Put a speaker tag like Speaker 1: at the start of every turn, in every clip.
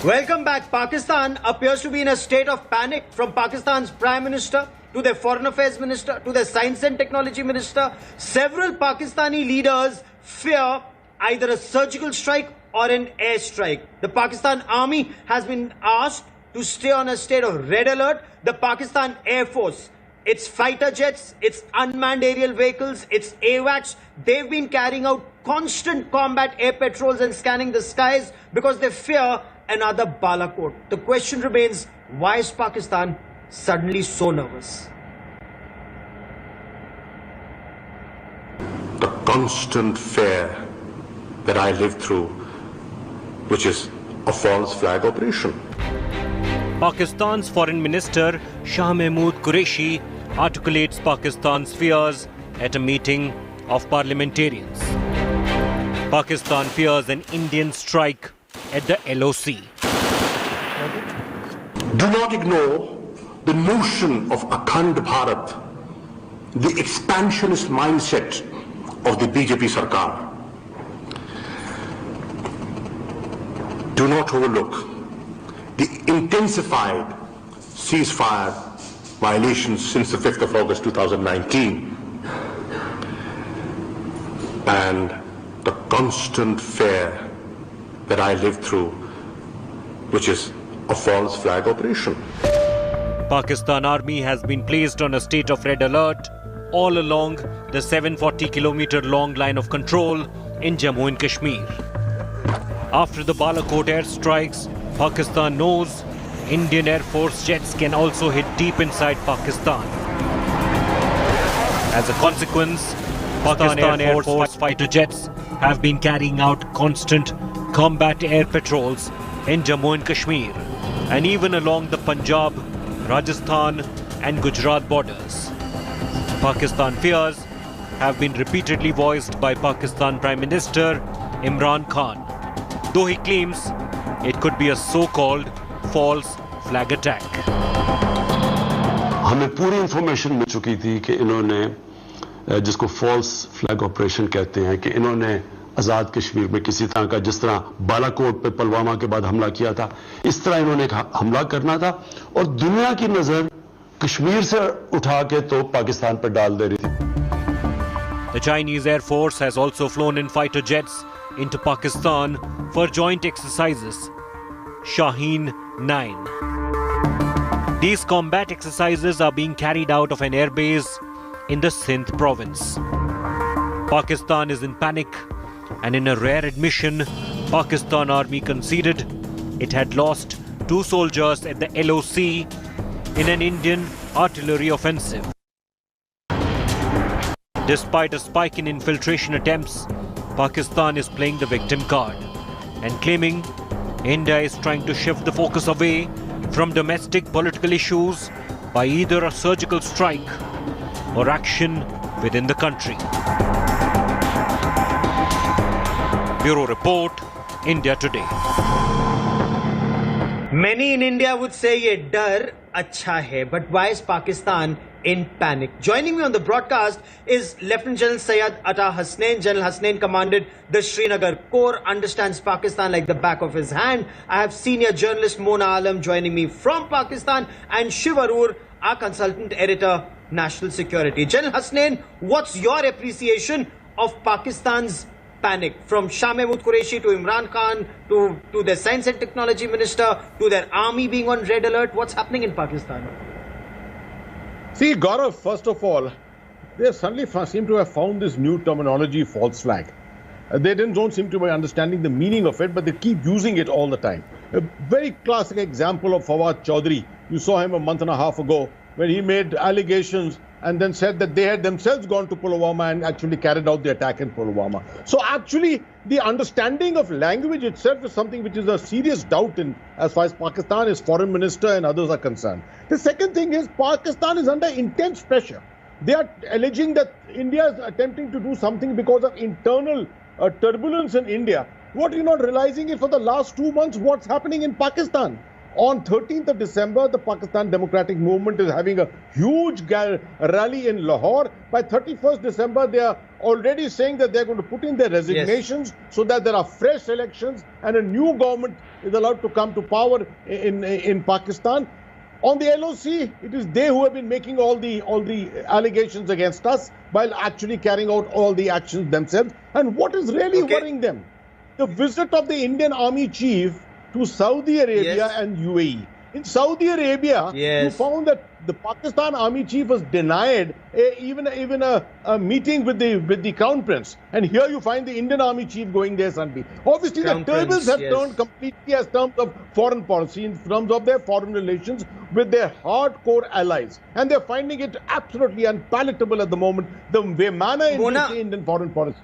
Speaker 1: Welcome back. Pakistan appears to be in a state of panic, from Pakistan's Prime Minister to their Foreign Affairs Minister to their Science and Technology Minister. Several Pakistani leaders fear either a surgical strike or an airstrike. The Pakistan Army has been asked to stay on a state of red alert. The Pakistan Air Force, its fighter jets, its unmanned aerial vehicles, its AWACS, they've been carrying out constant combat air patrols and scanning the skies because they fear another Balakot. The question remains, why is Pakistan suddenly so nervous?
Speaker 2: The constant fear that I lived through, which is a false flag operation.
Speaker 3: Pakistan's Foreign Minister Shah Mahmood Qureshi articulates Pakistan's fears at a meeting of parliamentarians. Pakistan fears an Indian strike at the LOC.
Speaker 2: Do not ignore the notion of Akhand Bharat, the expansionist mindset of the BJP Sarkar. Do not overlook the intensified ceasefire violations since the 5th of August 2019 and the constant fear that I lived through, which is a false flag operation.
Speaker 3: Pakistan Army has been placed on a state of red alert all along the 740-kilometer long line of control in Jammu and Kashmir. After the Balakot airstrikes, Pakistan knows Indian Air Force jets can also hit deep inside Pakistan. As a consequence, Pakistan Air Force fighter jets have been carrying out constant combat air patrols in Jammu and Kashmir and even along the Punjab, Rajasthan and Gujarat borders. Pakistan fears have been repeatedly voiced by Pakistan Prime Minister Imran Khan, though he claims it could be a so-called false flag attack.
Speaker 4: हमें पूरी information मिल चुकी थी कि इन्होंने जिसको false flag operation कहते हैं कि इन्होंने आज़ाद कश्मीर में किसी तरह का, जिस तरह बालाकोट पे पुलवामा के बाद हमला किया था, इस तरह इन्होंने हमला करना था और दुनिया की नजर कश्मीर से उठा के तो पाकिस्तान पर डाल दे रही थी.
Speaker 3: The Chinese Air Force has also flown in fighter jets into Pakistan for joint exercises, Shaheen 9. These combat exercises are being carried out of an airbase in the Sindh province. Pakistan is in panic, and in a rare admission, Pakistan Army conceded it had lost 2 soldiers at the LOC in an Indian artillery offensive. Despite a spike in infiltration attempts, Pakistan is playing the victim card and claiming India is trying to shift the focus away from domestic political issues by either a surgical strike or action within the country. Bureau Report, India Today.
Speaker 1: Many in India would say ye dar acha hai, but why is Pakistan in panic? Joining me on the broadcast is Lieutenant General Syed Ata Hasnain. General Hasnain commanded the Srinagar Corps, understands Pakistan like the back of his hand. I have senior journalist Mona Alam joining me from Pakistan, and Shiv Arur, our consultant editor, National Security. General Hasnain, what's your appreciation of Pakistan's panic, from Shah Mahmood Qureshi to Imran Khan to their Science and Technology Minister to their army being on red alert? What's happening in Pakistan?
Speaker 5: See, Gaurav, first of all, they suddenly seem to have found this new terminology, false flag. They don't seem to be understanding the meaning of it, but they keep using it all the time. A very classic example of Fawad Chaudhry. You saw him a month and a half ago when he made allegations and then said that they had themselves gone to Pulwama and actually carried out the attack in Pulwama. So actually, the understanding of language itself is something which is a serious doubt in as far as Pakistan, its foreign minister and others are concerned. The second thing is Pakistan is under intense pressure. They are alleging that India is attempting to do something because of internal turbulence in India. What you're not realizing is for the last 2 months what's happening in Pakistan. On 13th of December, the Pakistan Democratic Movement is having a huge rally in Lahore. By 31st December, they are already saying that they're going to put in their resignations so that there are fresh elections and a new government is allowed to come to power in Pakistan. On the LOC, it is they who have been making all the allegations against us while actually carrying out all the actions themselves. And what is really worrying them? The visit of the Indian Army Chief to Saudi Arabia and UAE. In Saudi Arabia, you found that the Pakistan Army Chief was denied even a meeting with the Crown Prince. And here you find the Indian Army Chief going there, Sanvi. Obviously, the tables have turned completely as terms of foreign policy, in terms of their foreign relations with their hardcore allies. And they're finding it absolutely unpalatable at the moment, the manner in which the Indian foreign policy.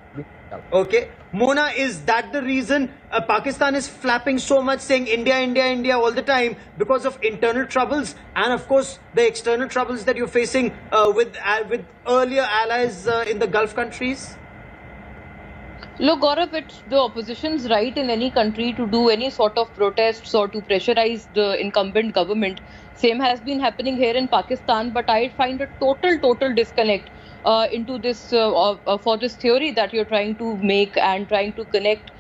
Speaker 1: Okay. Mona, is that the reason Pakistan is flapping so much, saying India, India, India all the time, because of internal troubles and of course the external troubles that you're facing with earlier allies in the Gulf countries?
Speaker 6: Look, Gaurav, it's the opposition's right in any country to do any sort of protests or to pressurize the incumbent government. Same has been happening here in Pakistan, but I find a total disconnect into this for this theory that you're trying to make and trying to connect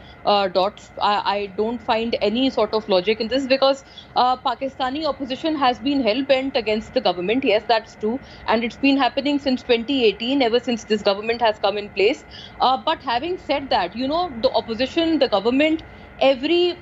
Speaker 6: dots. I don't find any sort of logic in this, because Pakistani opposition has been hell-bent against the government. Yes, that's true. And it's been happening since 2018, ever since this government has come in place. But having said that, you know, the opposition, the government, every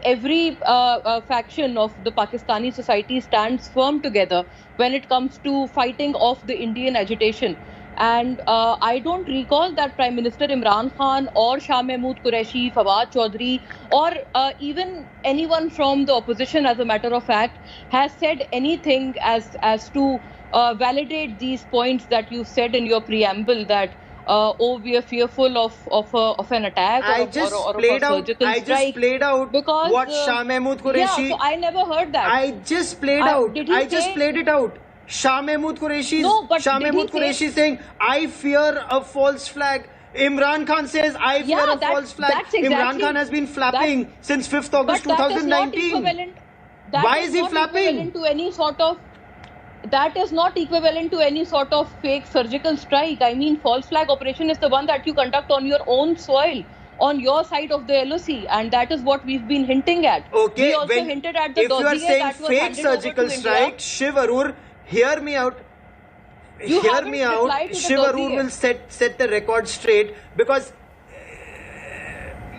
Speaker 6: faction of the Pakistani society stands firm together when it comes to fighting off the Indian agitation. And I don't recall that Prime Minister Imran Khan or Shah Mahmood Qureshi, Fawad Chaudhry, or even anyone from the opposition, as a matter of fact, has said anything as to validate these points that you said in your preamble, that we are fearful of an attack or a surgical strike.
Speaker 1: I just played out
Speaker 6: because,
Speaker 1: what Shah Mahmood Qureshi...
Speaker 6: Yeah, so I never heard that.
Speaker 1: I just played it out. Shah Mahmood Qureshi saying, I fear a false flag. Imran Khan says, I fear a false flag. Imran Khan has been flapping since 5th August 2019. Why is he flapping?
Speaker 6: That is not equivalent to any sort of fake surgical strike. I mean, false flag operation is the one that you conduct on your own soil, on your side of the LOC, and that is what we've been hinting at.
Speaker 1: Okay,
Speaker 6: we also hinted at the dossier that was
Speaker 1: fake surgical strike, Shiv Arur, hear me out. Shiv Arur will set the record straight, because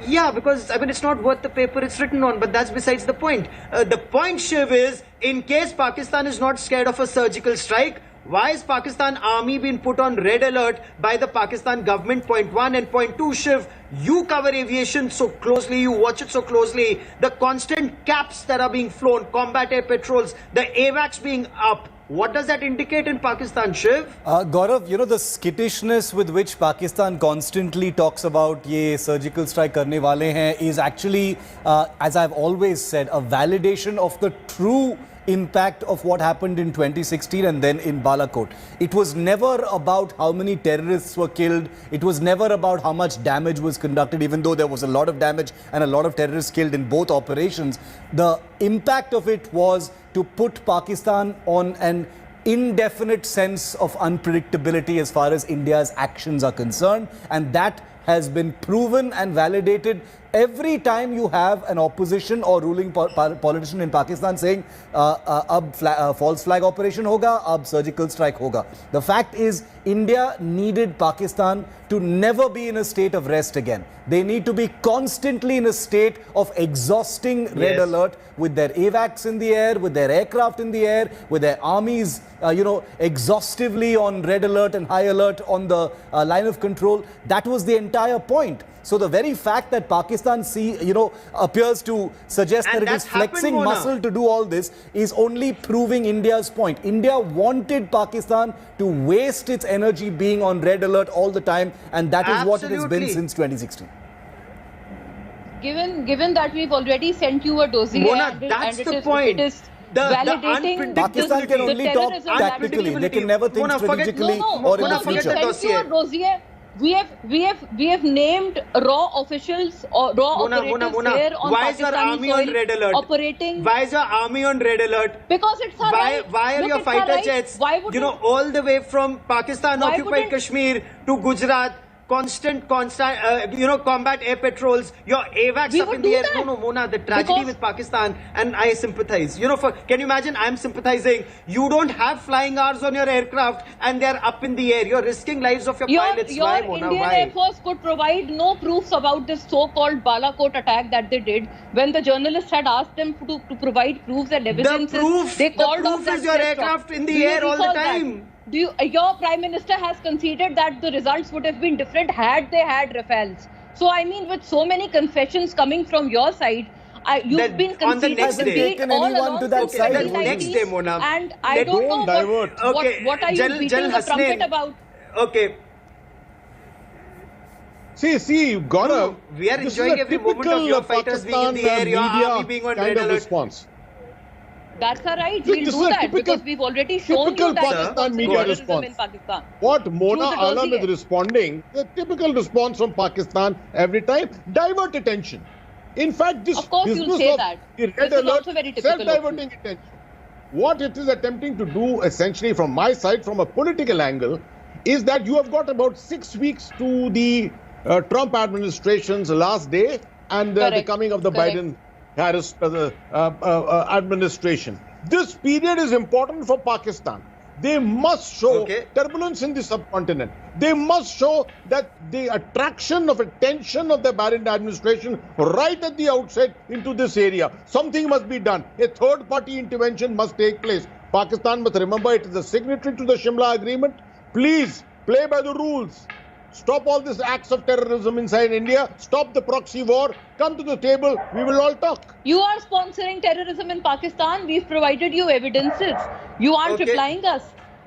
Speaker 1: I mean, it's not worth the paper it's written on, but that's besides the point. The point, Shiv, is in case Pakistan is not scared of a surgical strike, why is Pakistan army being put on red alert by the Pakistan government? Point one. And point two, Shiv, you cover aviation so closely, you watch it so closely. The constant caps that are being flown, combat air patrols, the AWACS being up. What does that indicate in Pakistan, Shiv?
Speaker 7: Gaurav, you know, the skittishness with which Pakistan constantly talks about ye surgical strike karne wale hain is actually, as I've always said, a validation of the true impact of what happened in 2016 and then in Balakot. It was never about how many terrorists were killed. It was never about how much damage was conducted, even though there was a lot of damage and a lot of terrorists killed in both operations. The impact of it was to put Pakistan on an indefinite sense of unpredictability as far as India's actions are concerned, and that has been proven and validated every time you have an opposition or ruling politician in Pakistan saying ab false flag operation hoga, ab surgical strike hoga. The fact is, India needed Pakistan to never be in a state of rest again. They need to be constantly in a state of exhausting red alert, with their AWACS in the air, with their aircraft in the air, with their armies, exhaustively on red alert and high alert on the line of control. That was the entire point. So the very fact that Pakistan appears to suggest that it is flexing muscle to do all this is only proving India's point. India wanted Pakistan to waste its energy being on red alert all the time, and that is what it has been since 2016.
Speaker 6: Given that we've already sent you a dossier,
Speaker 1: Mona, that's the point.
Speaker 6: It is validating
Speaker 7: Pakistan can only talk tactically. They can never think strategically or in the future.
Speaker 6: We have named raw officials or raw operators here on
Speaker 1: why is your
Speaker 6: Pakistani
Speaker 1: army
Speaker 6: soil
Speaker 1: on red alert?
Speaker 6: operating.
Speaker 1: Why is your army on red alert?
Speaker 6: Because it's our right.
Speaker 1: Why are
Speaker 6: Look,
Speaker 1: your
Speaker 6: it's our
Speaker 1: fighter
Speaker 6: right.
Speaker 1: jets,
Speaker 6: Why wouldn't-
Speaker 1: all the way from Pakistan
Speaker 6: Why
Speaker 1: occupied
Speaker 6: wouldn't-
Speaker 1: Kashmir to Gujarat, constant, combat air patrols, your AWACS
Speaker 6: We
Speaker 1: up
Speaker 6: would
Speaker 1: in the
Speaker 6: do
Speaker 1: air.
Speaker 6: that.
Speaker 1: No, Mona, the tragedy
Speaker 6: Because-
Speaker 1: with Pakistan, and I sympathize. Can you imagine? I'm sympathizing. You don't have flying hours on your aircraft, and they're up in the air. You're risking lives of your pilots.
Speaker 6: Your
Speaker 1: Why, Mona?
Speaker 6: Indian
Speaker 1: Why?
Speaker 6: Air Force could provide no proofs about this so-called Balakot attack that they did. When the journalist had asked them to provide proofs and evidences, they called off that
Speaker 1: is your
Speaker 6: press
Speaker 1: aircraft
Speaker 6: talk.
Speaker 1: in the
Speaker 6: Do you
Speaker 1: air all the
Speaker 6: recall that?
Speaker 1: time.
Speaker 6: Your Prime Minister has conceded that the results would have been different had they had Rafales. So I mean, with so many confessions coming from your side, you've
Speaker 1: Then
Speaker 6: been
Speaker 1: on the
Speaker 6: conceding
Speaker 1: next
Speaker 6: the
Speaker 1: day-
Speaker 6: beat
Speaker 7: Taken
Speaker 6: all
Speaker 7: anyone
Speaker 6: along
Speaker 7: to that
Speaker 6: since
Speaker 7: side.
Speaker 6: the
Speaker 7: Okay, the
Speaker 6: 90s,
Speaker 1: next day, Mona.
Speaker 6: and I
Speaker 1: Let-
Speaker 6: don't know
Speaker 5: Don't divert.
Speaker 6: what are you
Speaker 1: General
Speaker 6: beating the trumpet
Speaker 1: Hasnain.
Speaker 6: about?
Speaker 1: Okay.
Speaker 5: See, Gaurav,
Speaker 1: we are
Speaker 5: this is
Speaker 1: enjoying
Speaker 5: a
Speaker 1: every moment of
Speaker 5: typical
Speaker 1: your fighters being in the
Speaker 5: Pakistan,
Speaker 1: air, your
Speaker 5: media
Speaker 1: army being on
Speaker 5: kind
Speaker 1: red
Speaker 5: of
Speaker 1: alert.
Speaker 5: response.
Speaker 6: That's all right.
Speaker 5: Look,
Speaker 6: We'll
Speaker 5: this
Speaker 6: do
Speaker 5: is a
Speaker 6: that
Speaker 5: typical-
Speaker 6: because we've already shown
Speaker 5: typical
Speaker 6: you that
Speaker 5: Pakistan
Speaker 6: there's
Speaker 5: media
Speaker 6: terrorism
Speaker 5: response.
Speaker 6: in Pakistan.
Speaker 5: What Mona
Speaker 6: Through the
Speaker 5: Alam
Speaker 6: dossier.
Speaker 5: is responding, the typical response from Pakistan every time, divert attention. In fact, this
Speaker 6: Of course you'll
Speaker 5: business
Speaker 6: say
Speaker 5: of
Speaker 6: that.
Speaker 5: the red
Speaker 6: This is
Speaker 5: alert,
Speaker 6: also very typical of you.
Speaker 5: self-diverting attention. What it is attempting to do, essentially, from my side, from a political angle, is that you have got about 6 weeks to the Trump administration's last day and the
Speaker 6: Correct.
Speaker 5: coming of the
Speaker 6: Correct.
Speaker 5: Biden-Harris administration. This period is important for Pakistan. They must show
Speaker 1: Okay.
Speaker 5: turbulence in the subcontinent. They must show that the attraction of attention of the Biden administration right at the outset into this area. Something must be done. A third-party intervention must take place. Pakistan must remember it is a signatory to the Shimla Agreement. Please play by the rules. Stop all these acts of terrorism inside India. Stop the proxy war. Come to the table. We will all talk.
Speaker 6: You are sponsoring terrorism in Pakistan. We've provided you evidences. You aren't
Speaker 1: Okay.
Speaker 6: replying us.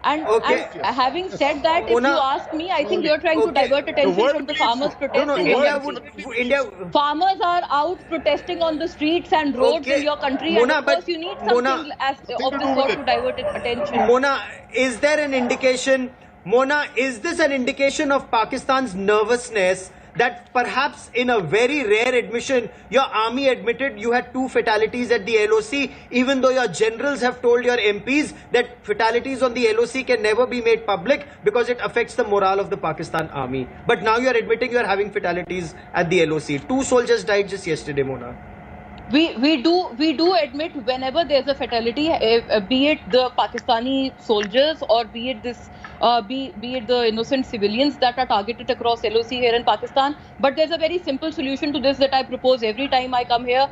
Speaker 6: And,
Speaker 1: Okay.
Speaker 6: and having said that, if
Speaker 1: Mona-
Speaker 6: you ask me, I think you're trying to
Speaker 1: Okay.
Speaker 6: divert attention
Speaker 5: The word
Speaker 6: from the
Speaker 5: please-
Speaker 6: farmers' protest.
Speaker 1: No,
Speaker 6: in
Speaker 1: India
Speaker 6: your
Speaker 1: would.
Speaker 6: country.
Speaker 1: India.
Speaker 6: Farmers are out protesting on the streets and roads
Speaker 1: Okay.
Speaker 6: in your country,
Speaker 1: Mona,
Speaker 6: and of course
Speaker 1: but
Speaker 6: you need
Speaker 1: Mona-
Speaker 6: something of
Speaker 5: to
Speaker 6: this
Speaker 5: do
Speaker 6: sort
Speaker 5: with
Speaker 6: to
Speaker 5: it.
Speaker 6: divert attention.
Speaker 1: Mona, is there an indication? Mona, is this an indication of Pakistan's nervousness that perhaps in a very rare admission, your army admitted you had 2 fatalities at the LOC, even though your generals have told your MPs that fatalities on the LOC can never be made public because it affects the morale of the Pakistan army. But now you are admitting you are having fatalities at the LOC. 2 soldiers died just yesterday, Mona.
Speaker 6: We do admit whenever there's a fatality, be it the Pakistani soldiers or be it the innocent civilians that are targeted across LOC here in Pakistan. But there's a very simple solution to this that I propose every time I come here.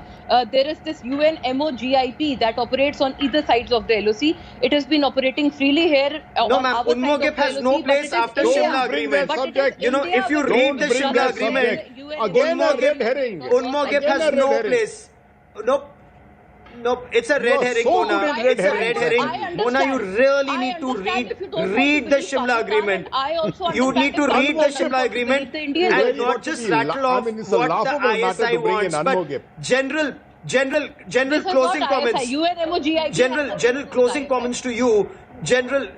Speaker 6: There is this UNMOGIP that operates on either sides of the LOC. It has been operating freely here.
Speaker 1: No,
Speaker 6: on
Speaker 1: ma'am,
Speaker 6: our side
Speaker 1: UNMOGIP
Speaker 6: of the
Speaker 1: has
Speaker 6: LOC,
Speaker 1: no
Speaker 6: but
Speaker 1: place
Speaker 6: it is
Speaker 1: after
Speaker 6: India.
Speaker 1: Shimla
Speaker 5: Don't bring
Speaker 1: Agreement.
Speaker 5: that
Speaker 6: But it is
Speaker 5: subject.
Speaker 6: India
Speaker 1: If you
Speaker 6: with
Speaker 1: read the
Speaker 6: Don't
Speaker 1: Shimla
Speaker 6: bring that
Speaker 1: Agreement,
Speaker 6: subject.
Speaker 5: Again a red herring.
Speaker 1: UNMOGIP
Speaker 5: Again
Speaker 1: has
Speaker 5: a
Speaker 1: no
Speaker 5: red herring.
Speaker 1: place. Nope, it's a red
Speaker 5: are
Speaker 1: herring,
Speaker 5: so
Speaker 1: Mona.
Speaker 5: good in red
Speaker 1: It's a red
Speaker 5: herrings.
Speaker 1: herring.
Speaker 6: I understand.
Speaker 1: Mona, you really
Speaker 6: I
Speaker 1: need to
Speaker 6: understand if you don't want to
Speaker 1: read the
Speaker 6: believe
Speaker 1: Shimla
Speaker 6: Pakistan,
Speaker 1: Agreement.
Speaker 6: and I also
Speaker 1: You
Speaker 6: understand
Speaker 1: need to
Speaker 6: if
Speaker 1: read the
Speaker 6: Pakistan
Speaker 1: Shimla
Speaker 6: wants to
Speaker 1: Agreement
Speaker 6: believe the Indian
Speaker 1: and
Speaker 5: Really
Speaker 1: not
Speaker 5: got to
Speaker 1: just
Speaker 5: be
Speaker 1: rattle off
Speaker 5: it's a
Speaker 1: what
Speaker 5: laughable
Speaker 1: the
Speaker 5: matter
Speaker 1: ISI
Speaker 5: to bring in
Speaker 1: wants, but
Speaker 5: UNMOGIP.
Speaker 1: general
Speaker 6: This is
Speaker 1: closing
Speaker 6: not
Speaker 1: comments.
Speaker 6: ISI. UNMOGIP has
Speaker 1: General
Speaker 6: nothing to do with
Speaker 1: closing
Speaker 6: ISI.
Speaker 1: comments to you. General,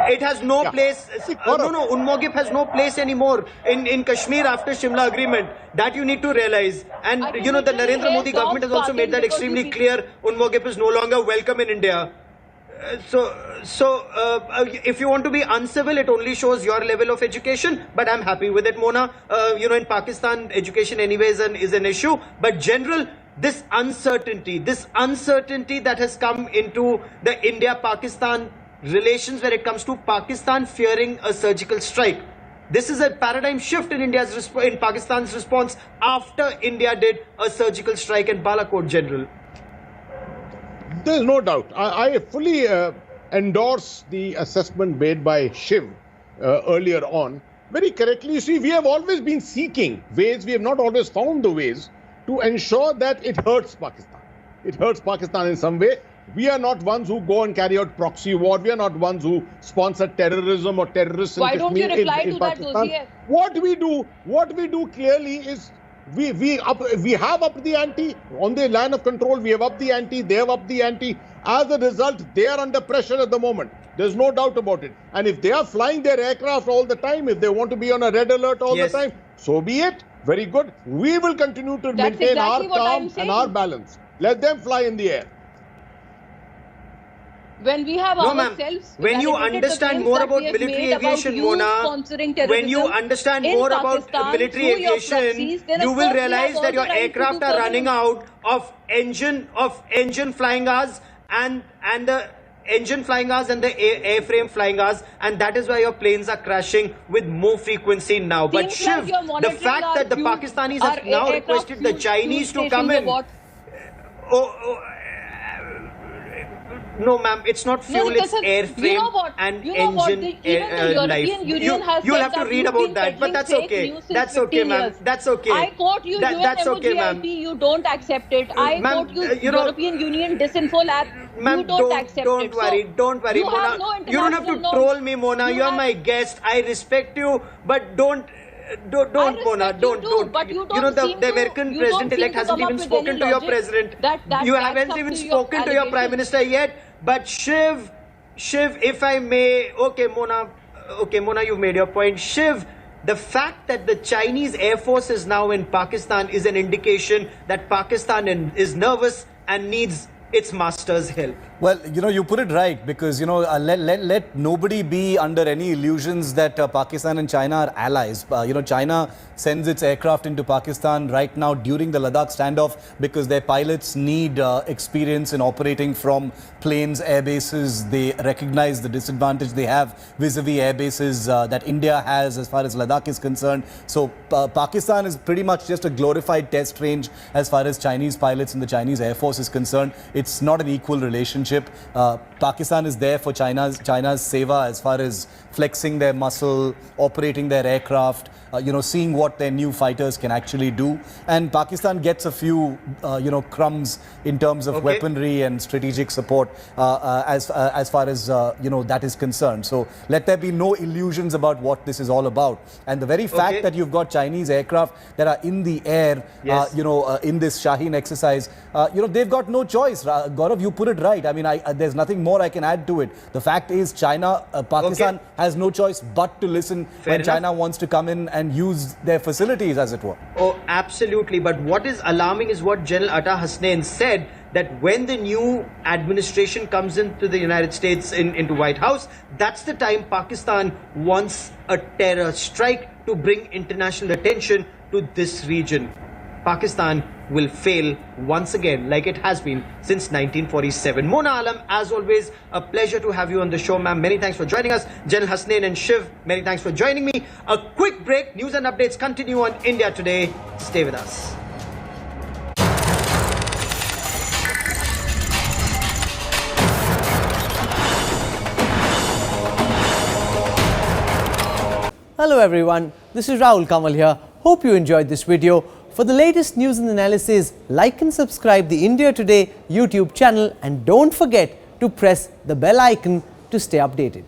Speaker 1: it has no
Speaker 5: Yeah.
Speaker 1: place. No, UNMOGIP has no place anymore in Kashmir after Shimla Agreement. That you need to realize. And
Speaker 6: I can
Speaker 1: you know, the
Speaker 6: literally
Speaker 1: Narendra
Speaker 6: hear
Speaker 1: Modi government has
Speaker 6: dogs
Speaker 1: also made that
Speaker 6: barking because
Speaker 1: extremely
Speaker 6: you
Speaker 1: clear. UNMOGIP is no longer welcome in India. If you want to be uncivil, it only shows your level of education. But I'm happy with it, Mona. In Pakistan, education anyways is an issue. But general, this uncertainty that has come into the India-Pakistan relations when it comes to Pakistan fearing a surgical strike. This is a paradigm shift in in Pakistan's response after India did a surgical strike in Balakot, General.
Speaker 5: There's no doubt. I fully endorse the assessment made by Shiv earlier on. Very correctly, you see, we have always been seeking ways, we have not always found the ways to ensure that it hurts Pakistan. It hurts Pakistan in some way. We are not ones who go and carry out proxy war. We are not ones who sponsor terrorism or terrorists in
Speaker 6: Why don't you
Speaker 5: Kashmir,
Speaker 6: reply
Speaker 5: in
Speaker 6: to that
Speaker 5: Pakistan.
Speaker 6: dossier?
Speaker 5: What we do clearly is we have upped the ante on the line of control. We have upped the ante. They have upped the ante, As a result, they are under pressure at the moment. There's no doubt about it. And if they are flying their aircraft all the time, if they want to be on a red alert all
Speaker 1: Yes.
Speaker 5: the time, so be it. Very good. We will continue to
Speaker 6: That's
Speaker 5: maintain
Speaker 6: exactly
Speaker 5: our
Speaker 6: what I'm
Speaker 5: calm and
Speaker 6: saying.
Speaker 5: our balance. Let them fly in the air.
Speaker 6: When we have
Speaker 1: No, ma'am.
Speaker 6: ourselves
Speaker 1: When you
Speaker 6: validated the
Speaker 1: understand
Speaker 6: claims
Speaker 1: more
Speaker 6: that
Speaker 1: about
Speaker 6: we have
Speaker 1: military
Speaker 6: made about
Speaker 1: aviation,
Speaker 6: you
Speaker 1: Mona,
Speaker 6: sponsoring terrorism
Speaker 1: when you understand
Speaker 6: in
Speaker 1: more about
Speaker 6: Pakistan
Speaker 1: military
Speaker 6: through your
Speaker 1: aviation,
Speaker 6: proxies, then
Speaker 1: you
Speaker 6: of
Speaker 1: will
Speaker 6: course we
Speaker 1: realize
Speaker 6: have
Speaker 1: that your
Speaker 6: all the right to
Speaker 1: aircraft
Speaker 6: do
Speaker 1: are running
Speaker 6: surveillance.
Speaker 1: out of engine flying hours and the engine flying hours and the airframe flying hours, and that is why your planes are crashing with more frequency now. But
Speaker 6: Seems like
Speaker 1: Shiv,
Speaker 6: you're
Speaker 1: the
Speaker 6: monitoring
Speaker 1: fact
Speaker 6: our
Speaker 1: that the
Speaker 6: fuel-
Speaker 1: Pakistanis
Speaker 6: our
Speaker 1: have now
Speaker 6: aircraft
Speaker 1: requested the
Speaker 6: fuel
Speaker 1: Chinese to
Speaker 6: stations
Speaker 1: come
Speaker 6: or
Speaker 1: in.
Speaker 6: what?
Speaker 1: No, ma'am, it's not fuel, it's airframe
Speaker 6: you know what?
Speaker 1: and
Speaker 6: You know what?
Speaker 1: engine
Speaker 6: Even the European
Speaker 1: life.
Speaker 6: Union has
Speaker 1: You'll
Speaker 6: said
Speaker 1: have to
Speaker 6: that
Speaker 1: read
Speaker 6: you've
Speaker 1: about
Speaker 6: been
Speaker 1: that, but
Speaker 6: peddling
Speaker 1: that's
Speaker 6: fake
Speaker 1: okay.
Speaker 6: news since
Speaker 1: That's okay,
Speaker 6: 15
Speaker 1: ma'am.
Speaker 6: years.
Speaker 1: That's okay.
Speaker 6: I quote you,
Speaker 1: That's
Speaker 6: UNMOGIP,
Speaker 1: okay, ma'am.
Speaker 6: you don't accept it. I
Speaker 1: Ma'am,
Speaker 6: quote you,
Speaker 1: you know-
Speaker 6: European Union disinfo lab,
Speaker 1: Ma'am,
Speaker 6: you don't accept
Speaker 1: don't
Speaker 6: it.
Speaker 1: worry,
Speaker 6: So,
Speaker 1: don't worry,
Speaker 6: you
Speaker 1: Mona.
Speaker 6: have no
Speaker 1: You don't have to
Speaker 6: international
Speaker 1: troll
Speaker 6: norms.
Speaker 1: me, Mona.
Speaker 6: You
Speaker 1: You're
Speaker 6: have-
Speaker 1: my guest. I respect you, but don't,
Speaker 6: respect
Speaker 1: Mona.
Speaker 6: you
Speaker 1: Don't,
Speaker 6: too,
Speaker 1: don't.
Speaker 6: but you
Speaker 1: You
Speaker 6: don't
Speaker 1: know, the
Speaker 6: seem to-
Speaker 1: American
Speaker 6: you don't
Speaker 1: president-elect
Speaker 6: seem to
Speaker 1: hasn't
Speaker 6: come up
Speaker 1: even
Speaker 6: with
Speaker 1: spoken
Speaker 6: any
Speaker 1: to your
Speaker 6: logic
Speaker 1: president.
Speaker 6: that
Speaker 1: You
Speaker 6: backs
Speaker 1: haven't
Speaker 6: up
Speaker 1: even
Speaker 6: to your
Speaker 1: spoken to your prime
Speaker 6: allegations.
Speaker 1: minister yet. But Shiv, if I may, okay, Mona, you've made your point. Shiv, the fact that the Chinese Air Force is now in Pakistan is an indication that Pakistan is nervous and needs its master's help.
Speaker 7: Well, you know, you put it right because, you know, let nobody be under any illusions that Pakistan and China are allies. You know, China sends its aircraft into Pakistan right now during the Ladakh standoff because their pilots need experience in operating from planes, air bases. They recognize the disadvantage they have vis-a-vis air bases that India has as far as Ladakh is concerned. So Pakistan is pretty much just a glorified test range as far as Chinese pilots and the Chinese Air Force is concerned. It's not an equal relationship. Pakistan is there for China's seva as far as flexing their muscle, operating their aircraft, you know, seeing what their new fighters can actually do. And Pakistan gets a few, you know, crumbs in terms of weaponry and strategic support as far as, you know, that is concerned. So let there be no illusions about what this is all about. And the very fact that you've got Chinese aircraft that are in the air, you know, in this Shaheen exercise, you know, they've got no choice. Gaurav, you put it right. I mean, there's nothing more I can add to it. The fact is Pakistan has no choice but to listen when China wants to come in and use their facilities, as it were.
Speaker 1: Oh, absolutely. But what is alarming is what General Atta Hasnain said, that when the new administration comes into the United States, into White House, that's the time Pakistan wants a terror strike to bring international attention to this region. Pakistan will fail once again, like it has been since 1947. Mona Alam, as always, a pleasure to have you on the show, ma'am. Many thanks for joining us. General Hasnain and Shiv, many thanks for joining me. A quick break. News and updates continue on India Today. Stay with us.
Speaker 8: Hello everyone, this is Rahul Kamal here. Hope you enjoyed this video. For the latest news and analysis, like and subscribe the India Today YouTube channel and don't forget to press the bell icon to stay updated.